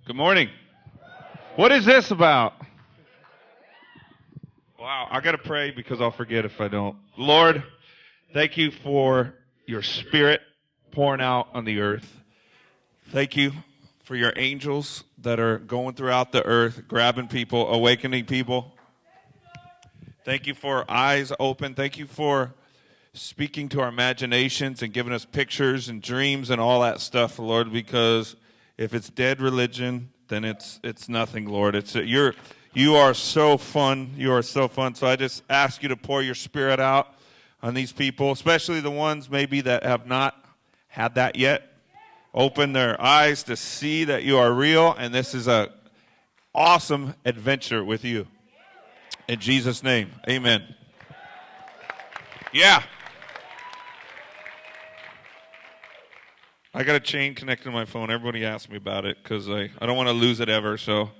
Good morning. What is this about? Wow, I got to pray because I'll forget if I don't. Lord, thank you for your spirit pouring out on the earth. Thank you for your angels that are going throughout the earth, grabbing people, awakening people. Thank you for eyes open. Thank you for speaking to our imaginations and giving us pictures and dreams and all that stuff, Lord, because if it's dead religion, then it's nothing, Lord. You are so fun. You are so fun. So I just ask you to pour your spirit out on these people, especially the ones maybe that have not had that yet. Open their eyes to see that you are real, and this is an awesome adventure with you. In Jesus' name, amen. Yeah. I got a chain connected to my phone. Everybody asks me about it because I don't want to lose it ever. So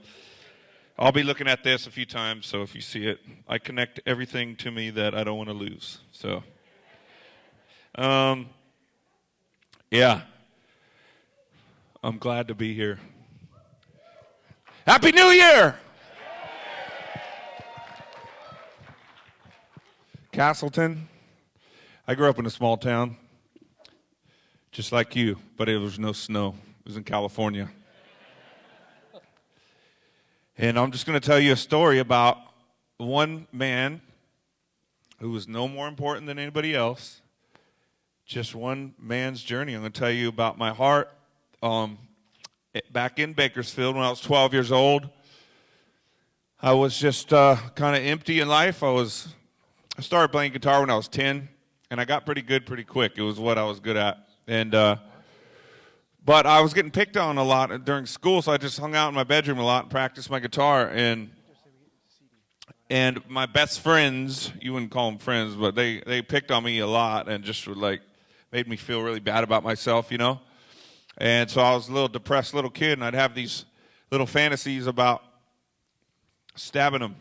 I'll be looking at this a few times. So if you see it, I connect everything to me that I don't want to lose. So, yeah. I'm glad to be here. Happy New Year! Castleton. I grew up in a small town. Just like you, but it was no snow. It was in California. And I'm just going to tell you a story about one man who was no more important than anybody else. Just one man's journey. I'm going to tell you about my heart. Back in Bakersfield when I was 12 years old, I was just kind of empty in life. I started playing guitar when I was 10, and I got pretty good pretty quick. It was what I was good at. And but I was getting picked on a lot during school, so I just hung out in my bedroom a lot and practiced my guitar. And my best friends, you wouldn't call them friends, but they picked on me a lot and just like made me feel really bad about myself, you know. And so I was a little depressed little kid, and I'd have these little fantasies about stabbing them.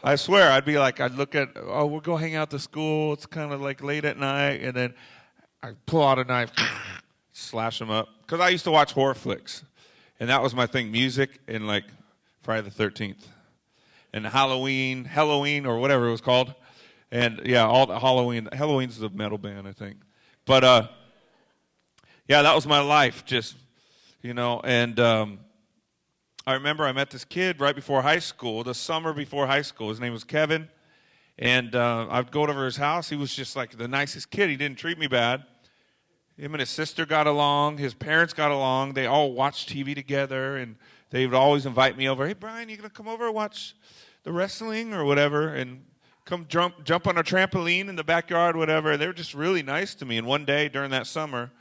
I swear, I'd look at, we'll go hang out to school. It's kind of like late at night, and then I pull out a knife, slash them up. Because I used to watch horror flicks, and that was my thing, music and like Friday the 13th. And Halloween or whatever it was called. And yeah, all the Halloween's the metal band, I think. But yeah, that was my life, just, you know, and I remember I met this kid right before high school, the summer before high school. His name was Kevin, and I'd go over to his house. He was just like the nicest kid. He didn't treat me bad. Him and his sister got along. His parents got along. They all watched TV together, and they would always invite me over. Hey, Brian, you going to come over and watch the wrestling or whatever, and come jump on a trampoline in the backyard, whatever. They were just really nice to me. And one day during that summer,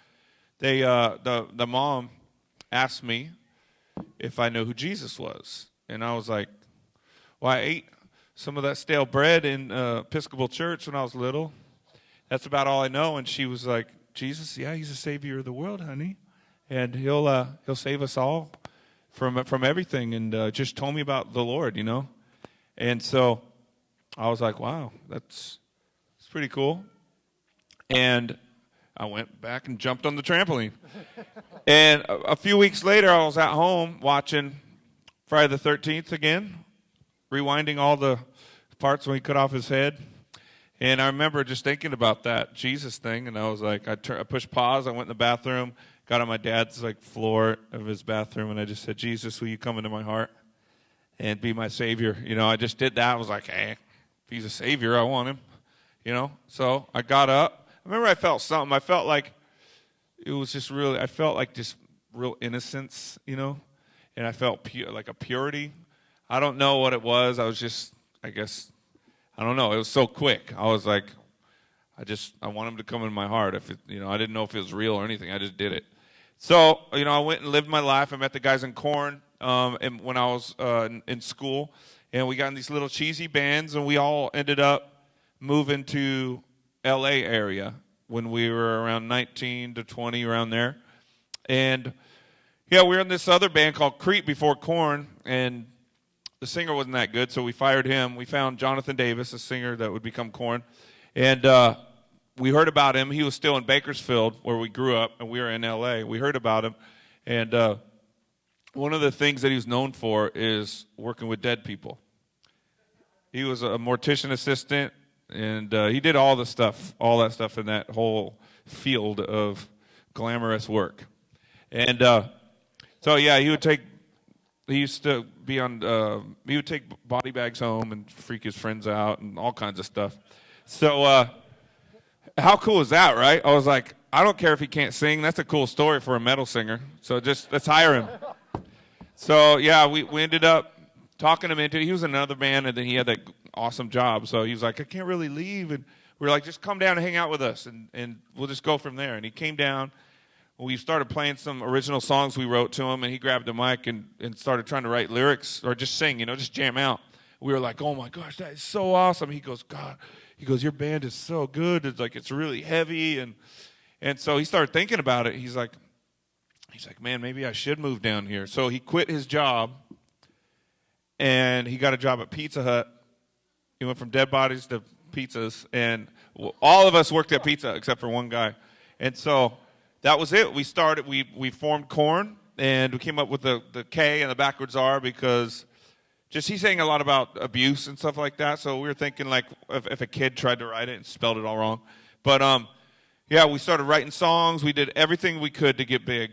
the mom asked me if I knew who Jesus was. And I was like, well, I ate some of that stale bread in Episcopal church when I was little. That's about all I know. And she was like, Jesus, yeah, he's the savior of the world, honey. And he'll save us all from everything. And just told me about the Lord, you know. And so I was like, wow, that's pretty cool. And I went back and jumped on the trampoline. And a few weeks later, I was at home watching Friday the 13th again, rewinding all the parts when he cut off his head. And I remember just thinking about that Jesus thing, and I was like, I pushed pause, I went in the bathroom, got on my dad's like floor of his bathroom, and I just said, Jesus, will you come into my heart and be my savior? You know, I just did that. I was like, hey, if he's a savior, I want him, you know. So I got up. I remember I felt something. I felt like it was just really, I felt like just real innocence, you know, and I felt like a purity. I don't know what it was. I was just, I guess, I don't know. It was so quick. I was like, I want him to come in my heart. If it, you know, I didn't know if it was real or anything. I just did it. So, you know, I went and lived my life. I met the guys in KoRn and when I was in school, and we got in these little cheesy bands, and we all ended up moving to L.A. area when we were around 19 to 20, around there. And, yeah, we were in this other band called Crete before KoRn, and the singer wasn't that good, so we fired him. We found Jonathan Davis, a singer that would become KoRn, and we heard about him. He was still in Bakersfield, where we grew up, and we were in L.A. We heard about him, and one of the things that he was known for is working with dead people. He was a mortician assistant, and he did all that stuff in that whole field of glamorous work. And so, yeah, he used to be on, he would take body bags home and freak his friends out and all kinds of stuff. So how cool is that, right? I was like, I don't care if he can't sing. That's a cool story for a metal singer. So just let's hire him. So, yeah, we ended up talking him into it. He was in another band, and then he had that awesome job. So he was like, I can't really leave. And we were like, just come down and hang out with us, and we'll just go from there. And he came down. We started playing some original songs we wrote to him, and he grabbed the mic and started trying to write lyrics or just sing, just jam out. We were like, oh, my gosh, that is so awesome. He goes, God, your band is so good. It's like it's really heavy. And so he started thinking about it. He's like, man, maybe I should move down here. So he quit his job, and he got a job at Pizza Hut. He went from dead bodies to pizzas, and all of us worked at Pizza except for one guy. And so that was it. We formed KoRn, and we came up with the K and the backwards R because just he's saying a lot about abuse and stuff like that. So we were thinking like if a kid tried to write it and spelled it all wrong. But yeah, we started writing songs. We did everything we could to get big.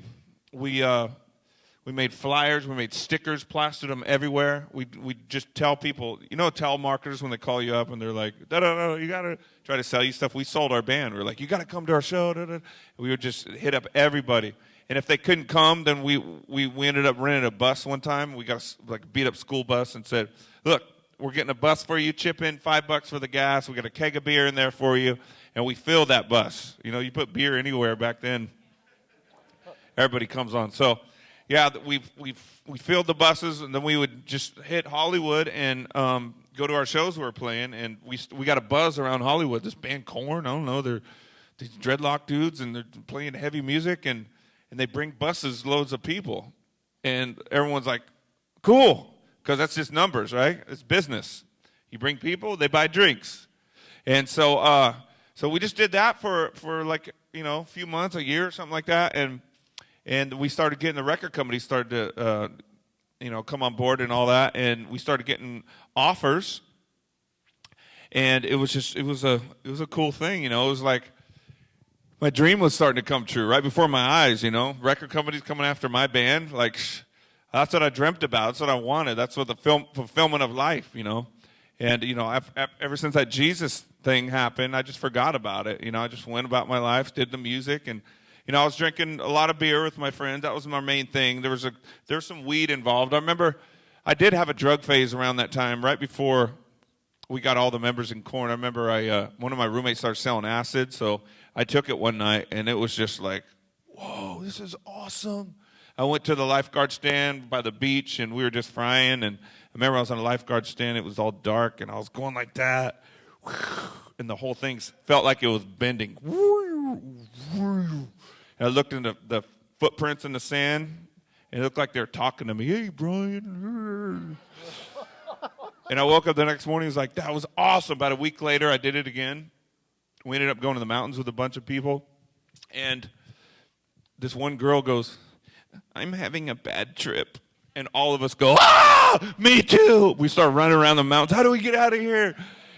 We made flyers, we made stickers, plastered them everywhere. We just tell people, telemarketers when they call you up and they're like, da-da-da, you got to try to sell you stuff. We sold our band. We were like, you got to come to our show. Da-da. We would just hit up everybody. And if they couldn't come, then we ended up renting a bus one time. We got a beat-up school bus and said, look, we're getting a bus for you. Chip in $5 for the gas. We got a keg of beer in there for you. And we filled that bus. You put beer anywhere back then. Everybody comes on. So, yeah, we filled the buses, and then we would just hit Hollywood and go to our shows we were playing. And we got a buzz around Hollywood. This band KoRn, I don't know, they're these dreadlock dudes, and they're playing heavy music, and they bring buses loads of people. And everyone's like, cool, because that's just numbers, right? It's business. You bring people, they buy drinks. And so so we just did that for like, a few months, a year, something like that. And we started getting the record company started to, come on board and all that. And we started getting offers. And it was a cool thing, It was like my dream was starting to come true right before my eyes, Record companies coming after my band. Like, that's what I dreamt about. That's what I wanted. That's what the fulfillment of life, And, ever since that Jesus thing happened, I just forgot about it. I just went about my life, did the music, and I was drinking a lot of beer with my friends. That was my main thing. There was some weed involved. I remember I did have a drug phase around that time, right before we got all the members in KoRn. I remember one of my roommates started selling acid, so I took it one night, and it was just like, whoa, this is awesome. I went to the lifeguard stand by the beach, and we were just frying. And I remember I was on a lifeguard stand. It was all dark, and I was going like that. And the whole thing felt like it was bending. And I looked into the footprints in the sand, and it looked like they were talking to me. Hey, Brian. And I woke up the next morning. It was like, that was awesome. About a week later, I did it again. We ended up going to the mountains with a bunch of people. And this one girl goes, I'm having a bad trip. And all of us go, me too. We start running around the mountains. How do we get out of here?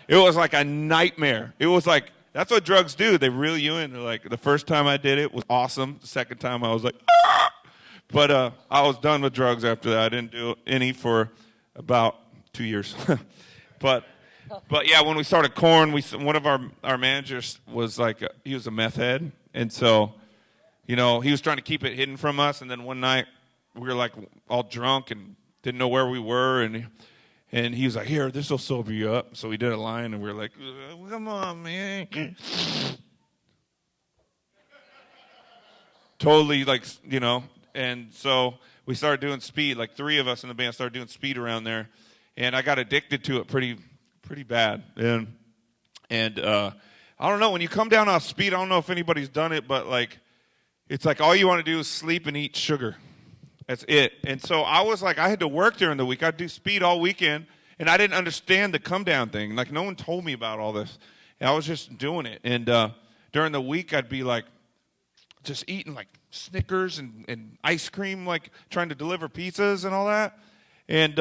It was like a nightmare. It was like, that's what drugs do. They reel you in. They're like, the first time I did it was awesome. The second time I was like, ah! But I was done with drugs after that. I didn't do any for about 2 years. But yeah, when we started KoRn, one of our managers was like, he was a meth head. And so, he was trying to keep it hidden from us. And then one night, we were like all drunk and didn't know where we were. And he was like, here, this will sober you up. So we did a line, and we were like, come on, man. Totally, like, And so we started doing speed. Like 3 of us in the band started doing speed around there. And I got addicted to it pretty bad. And I don't know, when you come down off speed, I don't know if anybody's done it, but like, it's like all you want to do is sleep and eat sugar. That's it. And so I was like, I had to work during the week. I'd do speed all weekend, and I didn't understand the come down thing. Like, no one told me about all this. And I was just doing it. And during the week, I'd be like, just eating like Snickers and ice cream, like trying to deliver pizzas and all that. And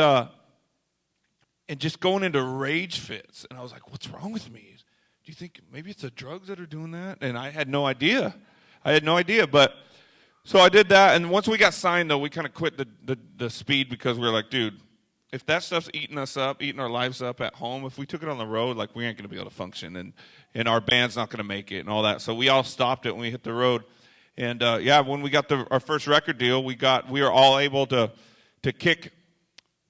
just going into rage fits. And I was like, what's wrong with me? Do you think maybe it's the drugs that are doing that? And I had no idea. But so I did that. And once we got signed, though, we kind of quit the speed because we were like, dude, if that stuff's eating us up, eating our lives up at home, if we took it on the road, like we ain't going to be able to function. And our band's not going to make it and all that. So we all stopped it when we hit the road. And, when we got our first record deal, we were all able to kick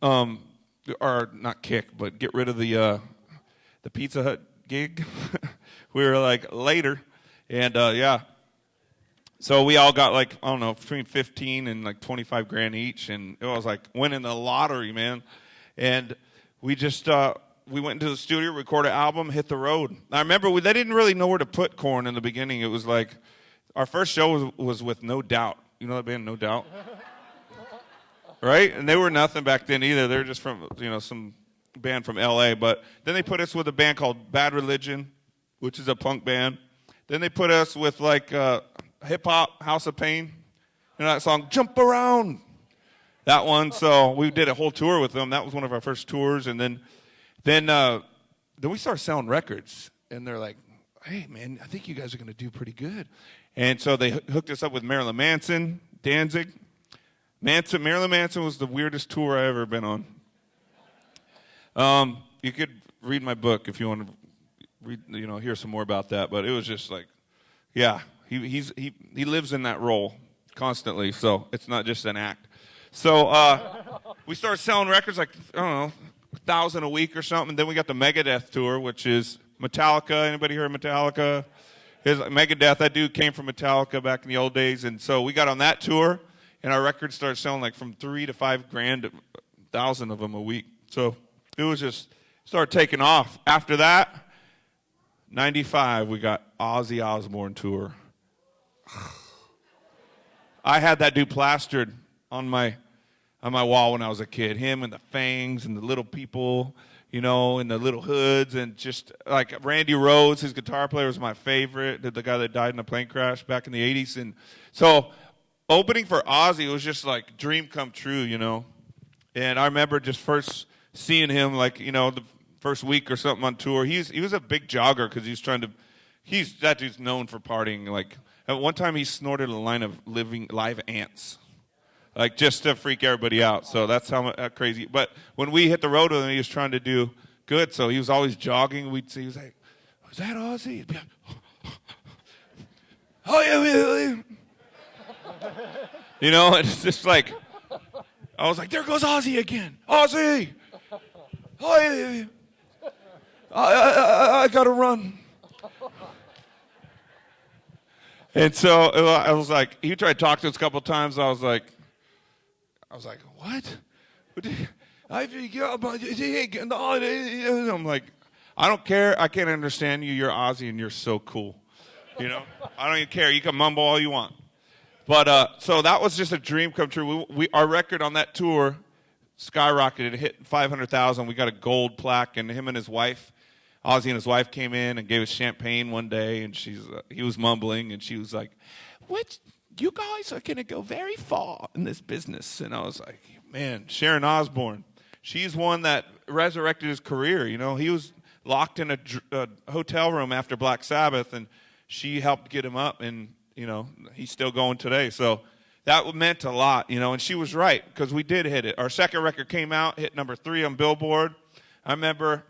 or not kick, but get rid of the Pizza Hut gig. We were like later, and so we all got like, I don't know, between 15 and like 25 grand each, and it was like winning the lottery, man. And we just we went into the studio, recorded an album, hit the road. I remember they didn't really know where to put KoRn in the beginning. It was like our first show was with No Doubt. You know that band, No Doubt? Right? And they were nothing back then either. They were just from, some band from L.A. But then they put us with a band called Bad Religion, which is a punk band. Then they put us with like hip-hop, House of Pain. That song, Jump Around. That one. So we did a whole tour with them. That was one of our first tours. And then we started selling records. And they're like, hey, man, I think you guys are going to do pretty good. And so they hooked us up with Marilyn Manson, Danzig. Marilyn Manson was the weirdest tour I ever been on. You could read my book if you want to read, hear some more about that. But it was just like, yeah, he lives in that role constantly. So it's not just an act. So we started selling records like, I don't know, 1,000 a week or something. Then we got the Megadeth tour, which is Metallica. Anybody heard of Metallica? Megadeth, that dude came from Metallica back in the old days. And so we got on that tour. And our records started selling like from 3 to 5 grand, 1,000 of them a week. So it was just started taking off. After that, 95, we got Ozzy Osbourne tour. I had that dude plastered on my wall when I was a kid. Him and the fangs and the little people, and the little hoods, and just like Randy Rhoads, his guitar player was my favorite. The guy that died in a plane crash back in the 80s. And so opening for Ozzy was just like dream come true, And I remember just first seeing him, like, the first week or something on tour. He was a big jogger because that dude's known for partying. Like at one time he snorted a line of live ants, like just to freak everybody out. So that's how crazy. But when we hit the road with him, he was trying to do good. So he was always jogging. We'd see, he was like, "Was that Ozzy?" He'd be like, "Oh yeah." It's just like, I was like, there goes Ozzy again. Ozzy! Oh, I got to run. And so I was like, he tried to talk to us a couple of times. I was like, what? I'm like, I don't care. I can't understand you. You're Ozzy and you're so cool. I don't even care. You can mumble all you want. But so that was just a dream come true. Our record on that tour skyrocketed. It hit 500,000. We got a gold plaque, and him and his wife, Ozzy and his wife, came in and gave us champagne one day, and he was mumbling, and she was like, "What? You guys are gonna go very far in this business." And I was like, "Man, Sharon Osbourne, she's one that resurrected his career. He was locked in a hotel room after Black Sabbath, and she helped get him up, and he's still going today." So that meant a lot, and she was right, because we did hit it. Our second record came out, hit number 3 on Billboard. I remember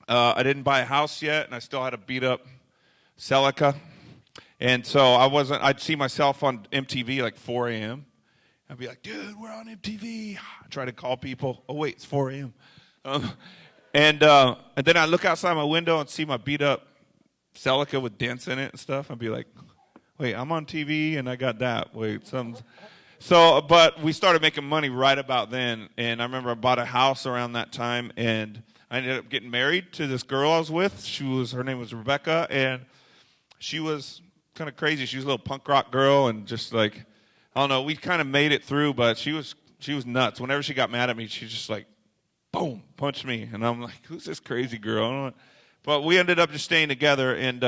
I didn't buy a house yet, and I still had a beat-up Celica. And so I'd see myself on MTV like 4 a.m. I'd be like, "Dude, we're on MTV." I try to call people. Oh, wait, it's 4 a.m. And then I look outside my window and see my beat-up Celica with dents in it and stuff. I'd be like, wait, I'm on TV and I got that. But we started making money right about then. And I remember I bought a house around that time, and I ended up getting married to this girl I was with. Her name was Rebecca, and she was kind of crazy. She was a little punk rock girl, and just like, I don't know, we kind of made it through, but she was nuts. Whenever she got mad at me, she just like, boom, punched me. And I'm like, who's this crazy girl? But we ended up just staying together, and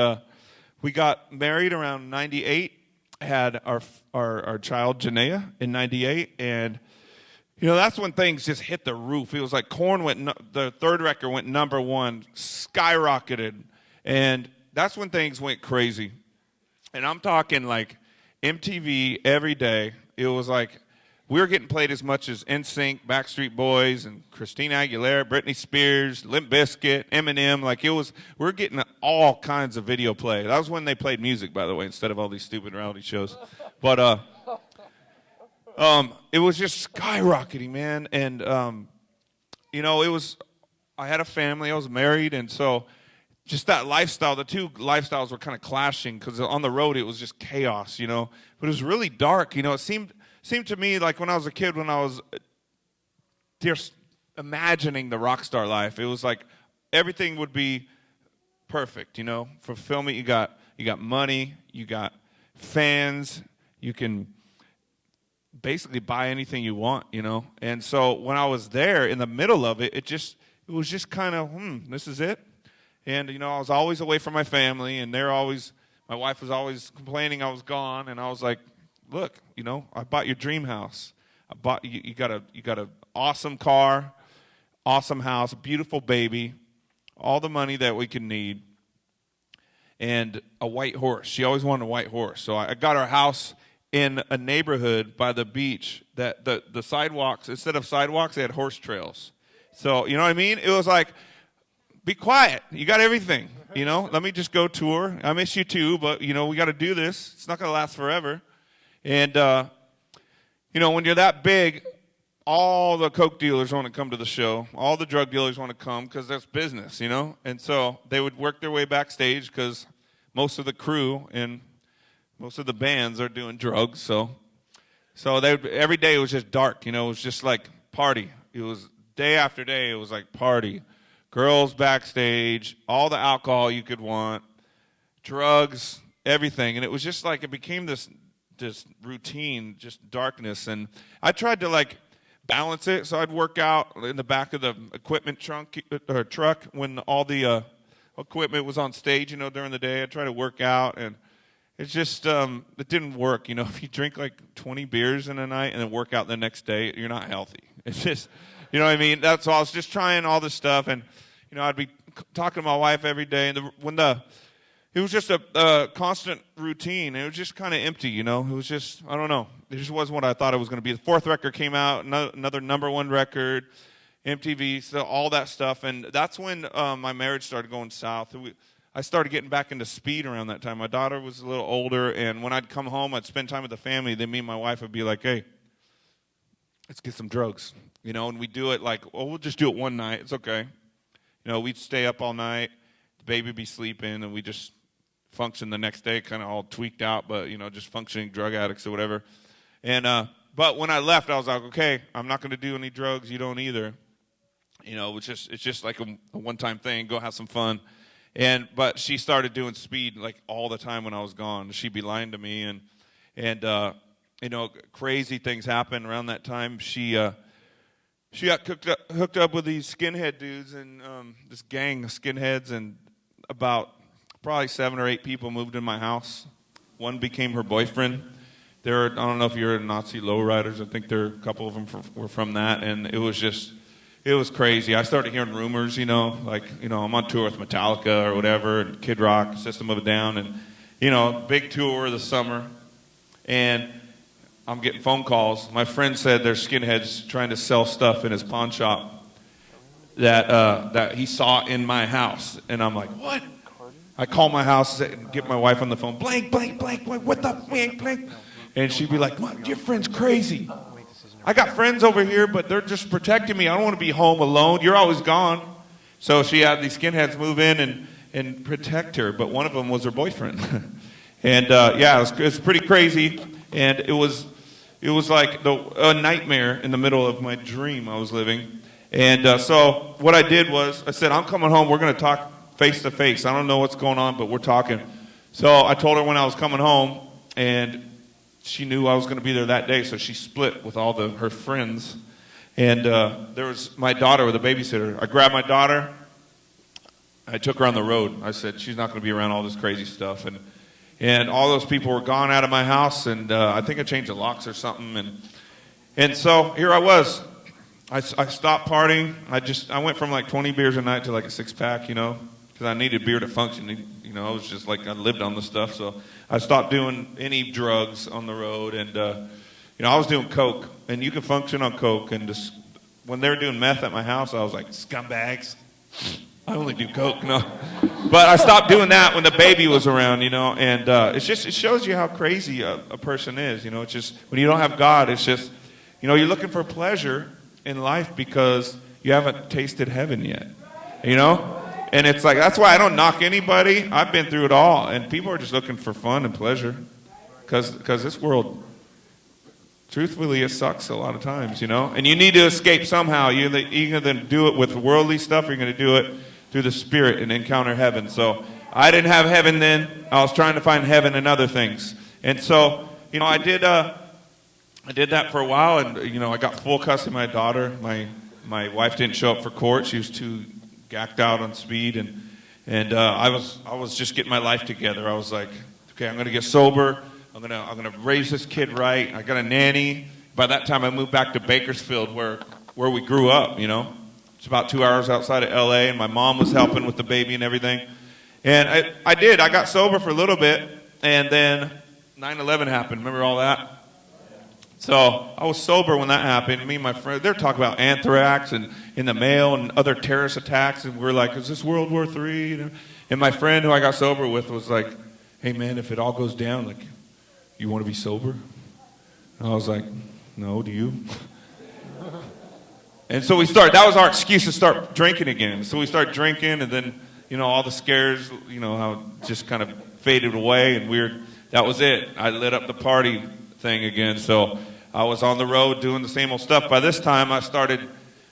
we got married around 98, had our child Janaea in '98, and that's when things just hit the roof. It was like KoRn the third record went #1, skyrocketed, and that's when things went crazy. And I'm talking like MTV every day. It was like we were getting played as much as NSYNC, Backstreet Boys, and Christina Aguilera, Britney Spears, Limp Bizkit, Eminem. Like we're getting all kinds of video play. That was when they played music, by the way, instead of all these stupid reality shows. But it was just skyrocketing, man. And I had a family, I was married, and so just that lifestyle, the two lifestyles were kind of clashing because on the road it was just chaos, but it was really dark. It seemed to me like when I was a kid, when I was just imagining the rock star life, it was like everything would be perfect, fulfillment. You got money, you got fans, you can basically buy anything you want, And so when I was there in the middle of it, it was just kind of, this is it. And, I was always away from my family, and my wife was always complaining I was gone, and I was like, look, I bought your dream house. You got a awesome car, awesome house, beautiful baby, all the money that we could need, and a white horse. She always wanted a white horse. So I got our house in a neighborhood by the beach that the sidewalks, instead of sidewalks, they had horse trails. So, you know what I mean? It was like, be quiet. You got everything. Let me just go tour. I miss you too, but, we got to do this. It's not going to last forever. And, when you're that big, all the coke dealers want to come to the show. All the drug dealers want to come because that's business, And so they would work their way backstage because most of the crew and most of the bands are doing drugs. So every day it was just dark, It was just like party. It was day after day. It was like party. Girls backstage, all the alcohol you could want, drugs, everything. And it was just like it became this routine, just darkness. And I tried to balance it. So I'd work out in the back of the equipment truck when all the equipment was on stage, during the day. I'd try to work out, and it's just it didn't work. If you drink like 20 beers in a night and then work out the next day, you're not healthy. It's just, you know what I mean? That's all. I was just trying all this stuff, and I'd be talking to my wife every day, and it was just a constant routine. It was just kind of empty, It was just, I don't know. It just wasn't what I thought it was going to be. The fourth record came out, another #1 record, MTV, so all that stuff, and that's when my marriage started going south. I started getting back into speed around that time. My daughter was a little older, and when I'd come home, I'd spend time with the family. Then me and my wife would be like, hey, let's get some drugs, and we'd do it we'll just do it one night. It's okay. We'd stay up all night. The baby would be sleeping, and we just function the next day, kind of all tweaked out, but, just functioning drug addicts or whatever. And but when I left, I was like, okay, I'm not going to do any drugs. You don't either. It's just like a one-time thing. Go have some fun. But she started doing speed all the time when I was gone. She'd be lying to me, and crazy things happened around that time. She got hooked up with these skinhead dudes and this gang of skinheads, and about probably 7 or 8 people moved in my house. One became her boyfriend. I don't know if you're Nazi lowriders. I think a couple of them were from that, and it was crazy. I started hearing rumors, I'm on tour with Metallica or whatever, and Kid Rock, System of a Down, and, big tour this summer. And I'm getting phone calls. My friend said there's skinheads trying to sell stuff in his pawn shop that he saw in my house. And I'm like, what? I call my house and get my wife on the phone. Blank, what the blank? And she'd be like, what? Your friend's crazy. I got friends over here, but they're just protecting me. I don't want to be home alone. You're always gone. So she had these skinheads move in and protect her, but one of them was her boyfriend. And it was pretty crazy. And it was like a nightmare in the middle of my dream I was living. And so what I did was I said, I'm coming home. We're going to talk face to face. I don't know what's going on, but we're talking. So I told her when I was coming home, and she knew I was going to be there that day, so she split with all her friends. And there was my daughter with a babysitter. I grabbed my daughter. I took her on the road. I said, she's not going to be around all this crazy stuff. And all those people were gone out of my house, and I think I changed the locks or something. And so here I was. I stopped partying. I went from like 20 beers a night to like a 6-pack, because I needed beer to function. I was just like, I lived on the stuff. So I stopped doing any drugs on the road, and I was doing coke, and you can function on coke. And just when they were doing meth at my house, I was like, scumbags. I only do coke, no. But I stopped doing that when the baby was around, and it shows you how crazy a person is, It's just, when you don't have God, it's just, you're looking for pleasure in life because you haven't tasted heaven yet, And it's like, that's why I don't knock anybody. I've been through it all, and people are just looking for fun and pleasure because this world, truthfully, it sucks a lot of times, And you need to escape somehow. You're going to do it with worldly stuff, or you're going to do it through the Spirit and encounter heaven. So I didn't have heaven then. I was trying to find heaven in other things. And so, I did that for a while, and, I got full custody of my daughter. My wife didn't show up for court. She was too gacked out on speed, and I was just getting my life together. I was like, okay, I'm going to get sober. I'm gonna raise this kid right. I got a nanny. By that time, I moved back to Bakersfield, where we grew up. It's about 2 hours outside of L.A., and my mom was helping with the baby and everything. And I got sober for a little bit, and then 9/11 happened. Remember all that? So I was sober when that happened. Me and my friend, they're talking about anthrax and in the mail and other terrorist attacks, and we're like, is this World War III? And my friend who I got sober with was like, hey man, if it all goes down, like, you want to be sober? And I was like, no, do you? And so that was our excuse to start drinking again. So we started drinking, and then, all the scares, how it just kind of faded away, and that was it. I lit up the party thing again. So I was on the road doing the same old stuff. By this time, I started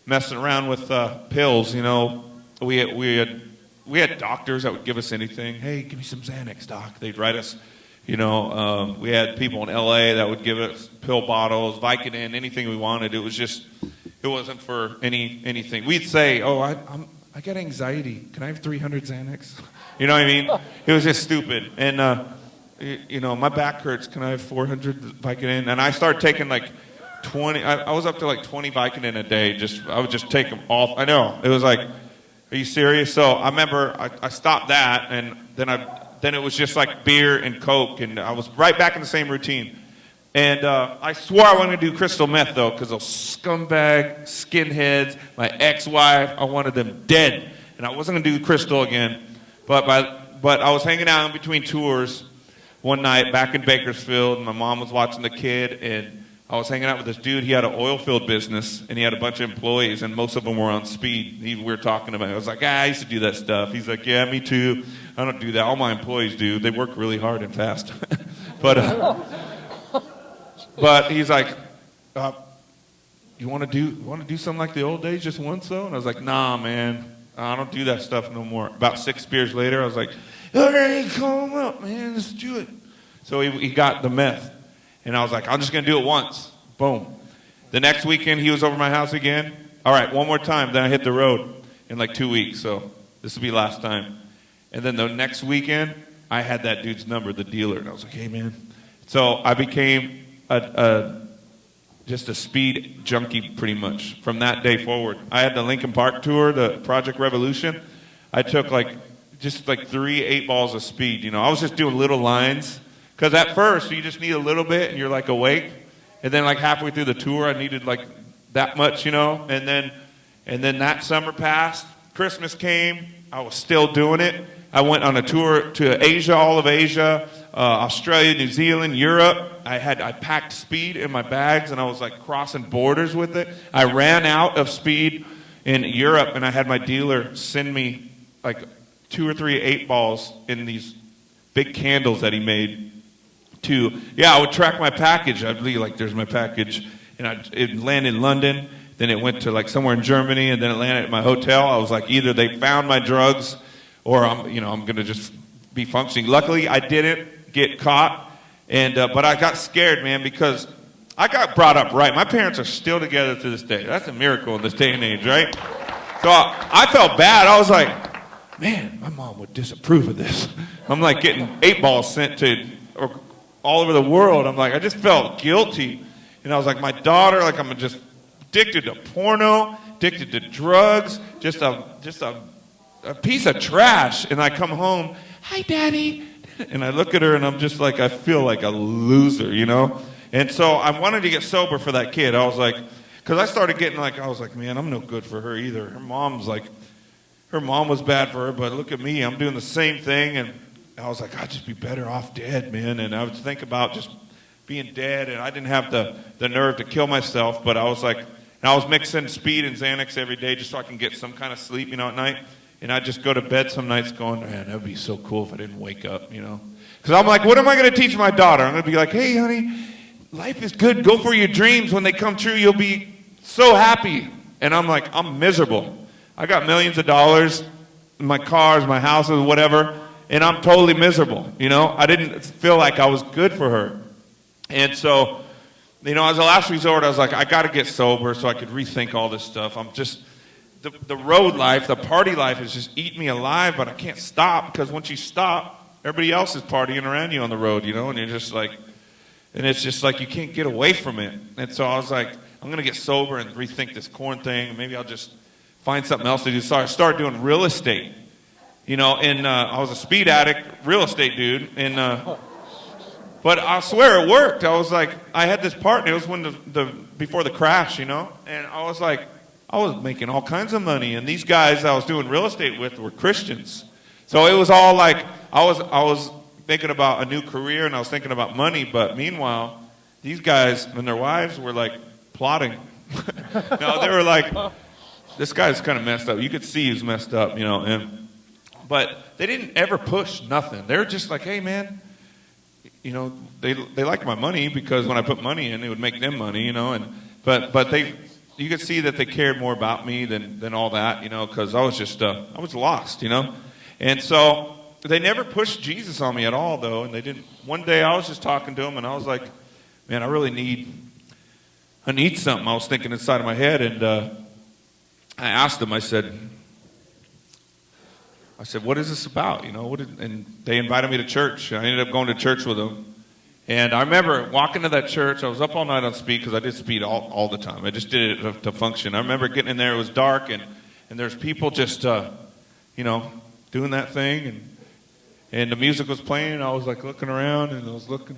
messing around with pills. We had doctors that would give us anything. Hey, give me some Xanax, doc. They'd write us. We had people in L.A. that would give us pill bottles, Vicodin, anything we wanted. It wasn't for anything. We'd say, oh, I got anxiety. Can I have 300 Xanax? You know what I mean? It was just stupid. And, my back hurts. Can I have 400 Vicodin? And I started taking like 20. I was up to like 20 Vicodin a day. I would just take them off. I know. It was like, are you serious? So I remember I stopped that, and then it was just like beer and coke, and I was right back in the same routine. And I swore I wanted to do crystal meth, though, because those scumbag skinheads, my ex-wife, I wanted them dead. And I wasn't going to do crystal again. But I was hanging out in between tours one night back in Bakersfield, and my mom was watching the kid, and I was hanging out with this dude. He had an oil field business, and he had a bunch of employees, and most of them were on speed. We were talking about it. I was like, I used to do that stuff. He's like, yeah, me too. I don't do that. All my employees do. They work really hard and fast. But he's like, you want to do something like the old days just once, though? And I was like, nah, man. I don't do that stuff no more. About 6 beers later, I was like, okay, call him up, man. Let's do it. So he got the meth. And I was like, I'm just going to do it once. Boom. The next weekend, he was over my house again. All right, one more time. Then I hit the road in like 2 weeks. So this will be last time. And then the next weekend, I had that dude's number, the dealer. And I was like, hey, man. So I became just a speed junkie pretty much from that day forward. I had the Lincoln Park tour, the Project Revolution. I took just 3 8-balls of speed. I was just doing little lines. Because at first, you just need a little bit, and you're like awake. And then halfway through the tour, I needed that much, And then that summer passed. Christmas came. I was still doing it. I went on a tour to Asia, all of Asia, Australia, New Zealand, Europe. I packed speed in my bags, and I was crossing borders with it. I ran out of speed in Europe, and I had my dealer send me 2 or 3 8-balls in these big candles that he made. I would track my package. I'd be like, there's my package. And it landed in London. Then it went to somewhere in Germany, and then it landed at my hotel. I was like, either they found my drugs, or I'm going to just be functioning. Luckily, I didn't get caught. But I got scared, man, because I got brought up right. My parents are still together to this day. That's a miracle in this day and age, right? So I felt bad. I was like, man, my mom would disapprove of this. I'm like getting 8 balls sent to all over the world. I'm like, I just felt guilty. And I was like, my daughter, like I'm just addicted to porno, addicted to drugs, just a piece of trash. And I come home, hi, Daddy. And I look at her and I'm just like, I feel like a loser, you know? And so I wanted to get sober for that kid. I was like, because I started getting like, I was like, man, I'm no good for her either. Her mom was bad for her, but look at me. I'm doing the same thing. And I was like, I'd just be better off dead, man. And I would think about just being dead. And I didn't have the nerve to kill myself. But I was like, and I was mixing speed and Xanax every day just so I can get some kind of sleep, you know, at night. And I'd just go to bed some nights going, man, that would be so cool if I didn't wake up, you know. Because I'm like, what am I going to teach my daughter? I'm going to be like, hey, honey, life is good. Go for your dreams. When they come true, you'll be so happy. And I'm like, I'm miserable. I got millions of dollars in my cars, my houses, whatever, and I'm totally miserable, you know. I didn't feel like I was good for her. And so, you know, as a last resort, I was like, I got to get sober so I could rethink all this stuff. I'm just, the road life, the party life is just eating me alive, but I can't stop because once you stop, everybody else is partying around you on the road, you know, and you're just like, and it's just like you can't get away from it. And so I was like, I'm going to get sober and rethink this KoRn thing. Maybe I'll just find something else to do. So I started doing real estate. You know, and I was a speed addict, real estate dude. And but I swear it worked. I was like, I had this partner. It was when before the crash, you know. And I was like, I was making all kinds of money. And these guys I was doing real estate with were Christians. So it was all like, I was thinking about a new career and I was thinking about money. But meanwhile, these guys and their wives were like, plotting. No, they were like, this guy's kind of messed up. You could see he's messed up, you know. But they didn't ever push nothing. They were just like, hey, man, you know, they liked my money because when I put money in, it would make them money, you know. But you could see that they cared more about me than all that, you know, because I was just I was lost, you know. And so they never pushed Jesus on me at all, though. And they didn't. One day I was just talking to them, and I was like, man, I really need something. I was thinking inside of my head, and I asked them, I said, what is this about? You know, and they invited me to church. I ended up going to church with them. And I remember walking to that church. I was up all night on speed because I did speed all the time. I just did it to function. I remember getting in there. It was dark, and there's people just, you know, doing that thing. And the music was playing. And I was like looking around, and I was looking.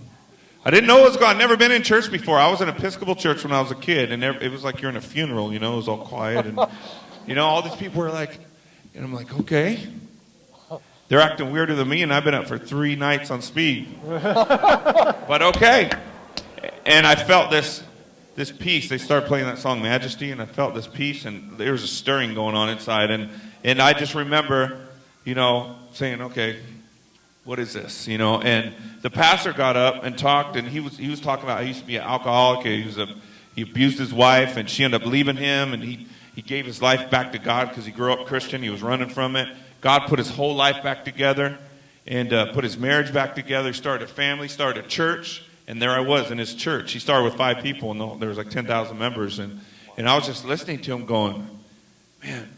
I didn't know what was going on. I'd never been in church before. I was in Episcopal church when I was a kid, and it was like you're in a funeral, you know. It was all quiet, and, you know, all these people were like, and I'm like, okay. They're acting weirder than me, and I've been up for 3 nights on speed. But okay. And I felt this peace. They started playing that song, Majesty, and I felt this peace, and there was a stirring going on inside. And I just remember, you know, saying, okay, what is this? You know, and the pastor got up and talked, and he was talking about how he used to be an alcoholic. He abused his wife, and she ended up leaving him, and he gave his life back to God because he grew up Christian. He was running from it. God put his whole life back together and put his marriage back together. He started a family, started a church, and there I was in his church. He started with 5 people, and there was like 10,000 members, and I was just listening to him going, man,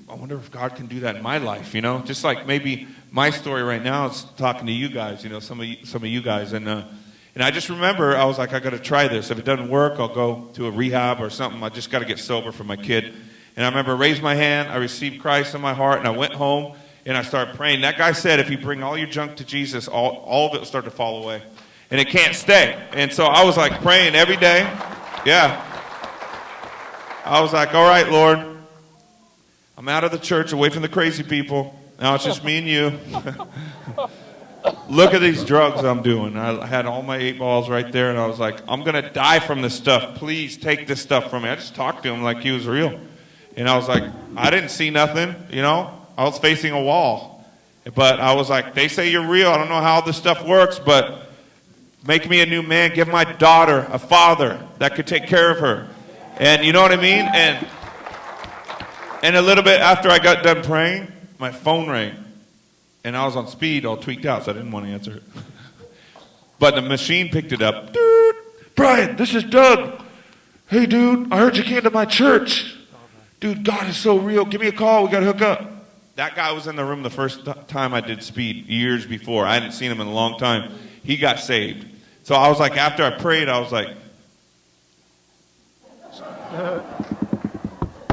I wonder if God can do that in my life, you know? Just like maybe my story right now is talking to you guys, you know, some of you guys. And I just remember I was like, I got to try this. If it doesn't work, I'll go to a rehab or something. I just got to get sober for my kid. And I remember I raised my hand. I received Christ in my heart, and I went home, and I started praying. That guy said if you bring all your junk to Jesus, all of it will start to fall away. And it can't stay. And so I was like praying every day. Yeah. I was like, all right, Lord. I'm out of the church, away from the crazy people. Now it's just me and you. Look at these drugs I'm doing. I had all my 8 balls right there, and I was like, I'm going to die from this stuff. Please take this stuff from me. I just talked to him like he was real. And I was like, I didn't see nothing, you know. I was facing a wall. But I was like, they say you're real. I don't know how this stuff works, but make me a new man. Give my daughter a father that could take care of her. And you know what I mean? And a little bit after I got done praying, my phone rang. And I was on speed, all tweaked out, so I didn't want to answer it. But the machine picked it up. Dude, Brian, this is Doug. Hey, dude, I heard you came to my church. Dude, God is so real. Give me a call. We got to hook up. that guy was in the room the first time I did speed years before. I hadn't seen him in a long time. He got saved. So I was like, after I prayed, I was like,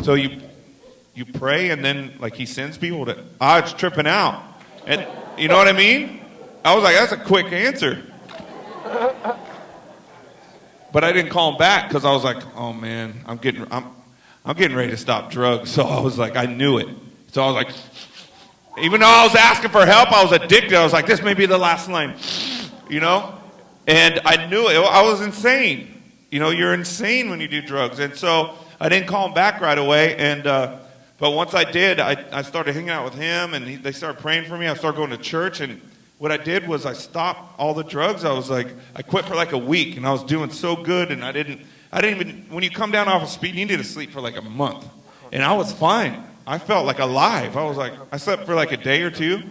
so you pray and then like he sends people to, it's tripping out. And you know what I mean? I was like, that's a quick answer. But I didn't call him back because I was like, oh man, I'm getting ready to stop drugs. So I was like, I knew it. So I was like, even though I was asking for help, I was addicted. I was like, this may be the last line, you know? And I knew it. I was insane. You know, you're insane when you do drugs. And so I didn't call him back right away. And but once I did, I started hanging out with him, and they started praying for me. I started going to church, and what I did was I stopped all the drugs. I was like, I quit for like a week, and I was doing so good, and I didn't even, when you come down off of speed, you need to sleep for like a month. And I was fine. I felt like alive. I was like, I slept for like a day or two,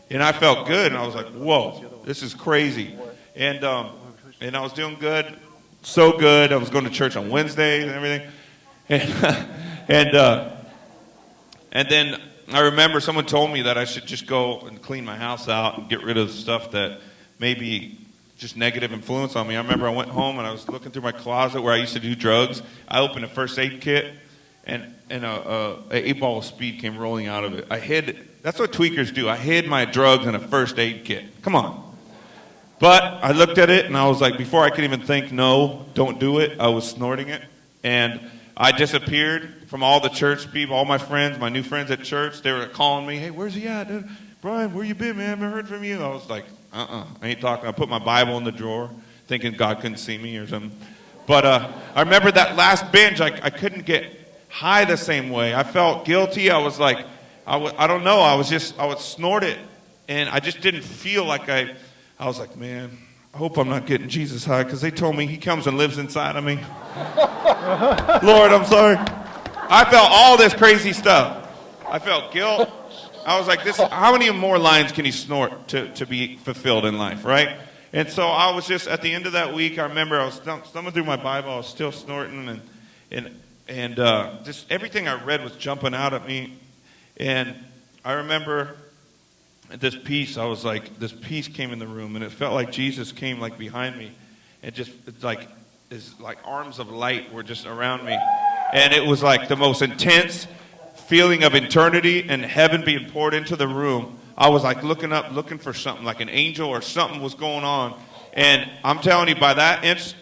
and I felt good, and I was like, whoa, this is crazy. And I was doing good, so good. I was going to church on Wednesdays and everything. And then I remember someone told me that I should just go and clean my house out and get rid of the stuff that maybe just negative influence on me. I remember I went home and I was looking through my closet where I used to do drugs. I opened a first aid kit, and a 8-ball of speed came rolling out of it. I hid. That's what tweakers do. I hid my drugs in a first aid kit. Come on. But I looked at it and I was like, before I could even think, no, don't do it, I was snorting it. And I disappeared from all the church people, all my friends, my new friends at church. They were calling me, hey, where's he at? Brian, where you been, man? I haven't heard from you. I was like, I ain't talking. I put my Bible in the drawer, thinking God couldn't see me or something. But I remember that last binge, I couldn't get high the same way. I felt guilty. I was like, I don't know. I would snort it, and I just didn't feel like I was like, man, I hope I'm not getting Jesus high, because they told me he comes and lives inside of me. Lord, I'm sorry. I felt all this crazy stuff. I felt guilt. I was like, how many more lines can you snort to be fulfilled in life, right? And so I was just, at the end of that week, I remember I was thumbing through my Bible. I was still snorting, and just everything I read was jumping out at me. And I remember this peace, this peace came in the room, and it felt like Jesus came like behind me. And just, it's like arms of light were just around me. And it was like the most intense feeling of eternity and heaven being poured into the room. I was like looking up, looking for something, like an angel or something was going on. And I'm telling you, by that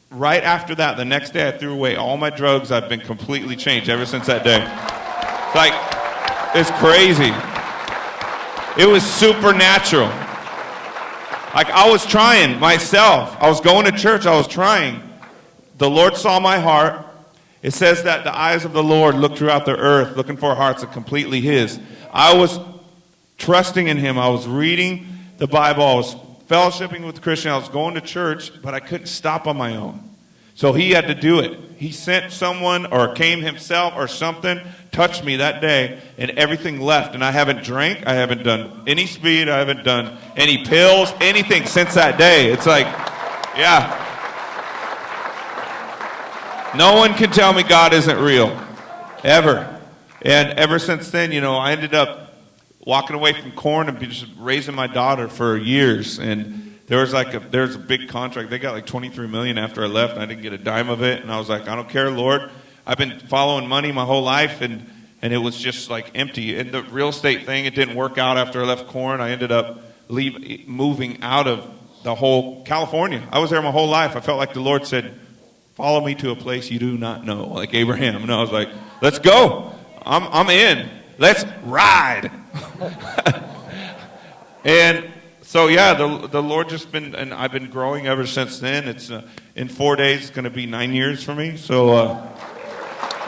right after that, the next day I threw away all my drugs. I've been completely changed ever since that day. It's crazy. It was supernatural. Like, I was trying myself. I was going to church. I was trying. The Lord saw my heart. It says that the eyes of the Lord look throughout the earth, looking for hearts that are completely His. I was trusting in Him. I was reading the Bible. I was fellowshipping with Christians. I was going to church, but I couldn't stop on my own. So He had to do it. He sent someone or came Himself or something, touched me that day, and everything left. And I haven't drank. I haven't done any speed. I haven't done any pills, anything since that day. It's like, yeah. No one can tell me God isn't real, ever. And ever since then, I ended up walking away from KoRn and just raising my daughter for years. And there was a big contract. They got like $23 million after I left, and I didn't get a dime of it. And I was like, I don't care, Lord. I've been following money my whole life, and it was just like empty. And the real estate thing, it didn't work out after I left KoRn. I ended up moving out of the whole California. I was there my whole life. I felt like the Lord said, follow me to a place you do not know, like Abraham. And I was like, let's go. I'm in. Let's ride. And so, yeah, the Lord just been, and I've been growing ever since then. It's in 4 days, it's going to be 9 years for me. So,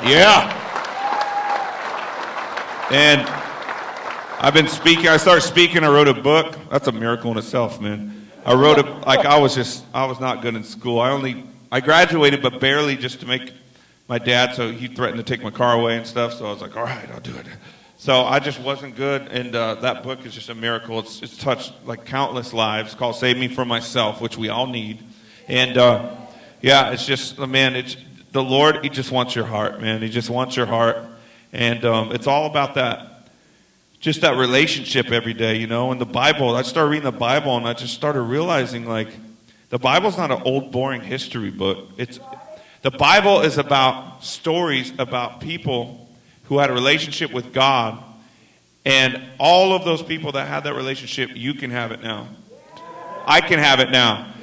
yeah. And I've been speaking. I started speaking. I wrote a book. That's a miracle in itself, man. I wrote it like I was not good in school. I graduated, but barely, just to make my dad, so he threatened to take my car away and stuff, so I was like, all right, I'll do it. So I just wasn't good, and that book is just a miracle. It's touched like countless lives, called Save Me From Myself, which we all need. And yeah, it's just, man, the Lord, He just wants your heart, man. He just wants your heart. And it's all about that just that relationship every day, you know. And the Bible, I started reading the Bible, and I just started realizing, like, the Bible's not an old, boring history book. The Bible is about stories about people who had a relationship with God, and all of those people that had that relationship, you can have it now. I can have it now.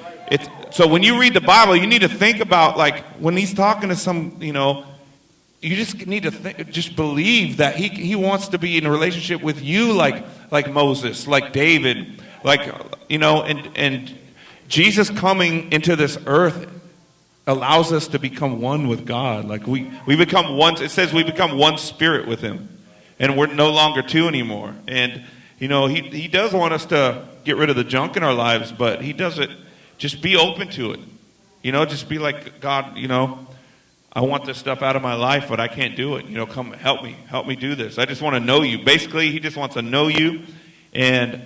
So when you read the Bible, you need to think about, like, when he's talking to some, you know, you just need to just believe that he wants to be in a relationship with you, like Moses, like David, like, you know, and Jesus coming into this earth allows us to become one with God. Like we become one. It says we become one spirit with him, and we're no longer two anymore. And, you know, he does want us to get rid of the junk in our lives, but he does it. Just be open to it. You know, just be like, God, you know, I want this stuff out of my life, but I can't do it. You know, come help me do this. I just want to know you. Basically, he just wants to know you. And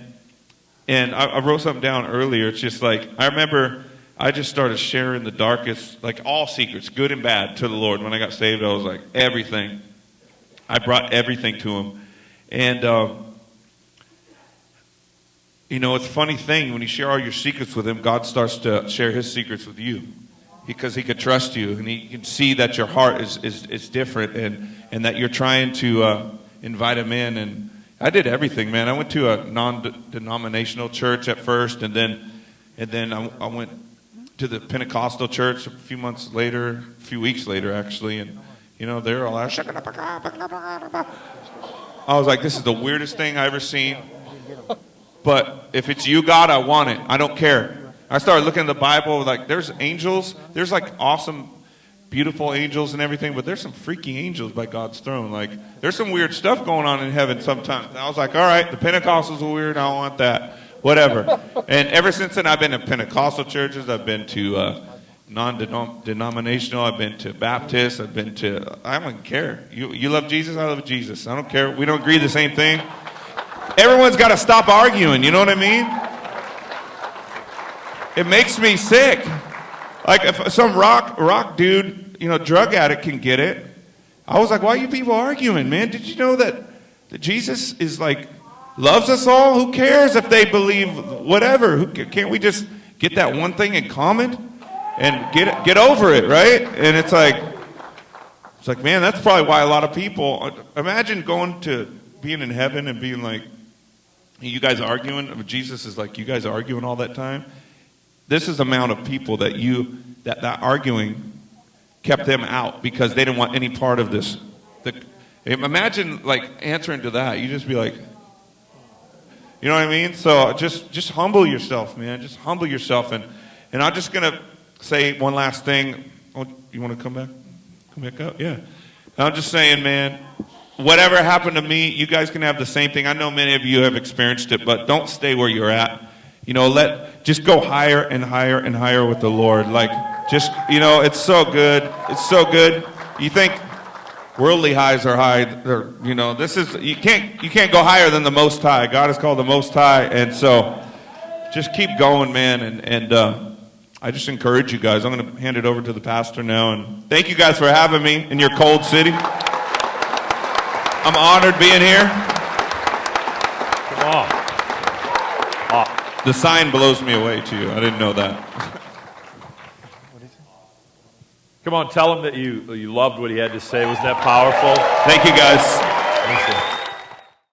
I wrote something down earlier. It's just like, I remember I just started sharing the darkest, like all secrets, good and bad, to the Lord. When I got saved, I was like, everything. I brought everything to him. And, you know, it's a funny thing. When you share all your secrets with him, God starts to share his secrets with you. Because he could trust you, and he can see that your heart is different, and that you're trying to invite him in. And I did everything, man. I went to a non-denominational church at first, and then I went to the Pentecostal church a few weeks later, actually. And, you know, they're all out. I was like, this is the weirdest thing I ever seen. But if it's you, God, I want it. I don't care. I started looking at the Bible, like, there's angels. There's, like, awesome, beautiful angels and everything, but there's some freaky angels by God's throne. Like, there's some weird stuff going on in heaven sometimes. And I was like, all right, the Pentecostals are weird. I don't want that. Whatever. And ever since then, I've been to Pentecostal churches. I've been to non-denominational. I've been to Baptist. I don't care. You love Jesus? I love Jesus. I don't care. We don't agree the same thing. Everyone's got to stop arguing. You know what I mean? It makes me sick. Like, if some rock dude, you know, drug addict can get it. I was like, why are you people arguing, man? Did you know that Jesus is like, loves us all? Who cares if they believe whatever? Can't we just get that one thing in common and get over it, right? And it's like, man, that's probably why a lot of people, imagine going to being in heaven and being like, you guys arguing? Jesus is like, you guys arguing all that time? This is the amount of people that arguing kept them out because they didn't want any part of this. Imagine, like, answering to that. You just be like, you know what I mean? So just humble yourself, man. Just humble yourself. And I'm just going to say one last thing. Oh, you want to come back? Come back up? Yeah. I'm just saying, man, whatever happened to me, you guys can have the same thing. I know many of you have experienced it, but don't stay where you're at. You know, just go higher and higher and higher with the Lord. Like, just, you know, it's so good. It's so good. You think worldly highs are high. You know, you can't go higher than the Most High. God is called the Most High. And so just keep going, man. And I just encourage you guys. I'm going to hand it over to the pastor now. And thank you guys for having me in your cold city. I'm honored being here. Come on. The sign blows me away, too. I didn't know that. Come on, tell him that you loved what he had to say. Wasn't that powerful? Thank you, guys. Thanks,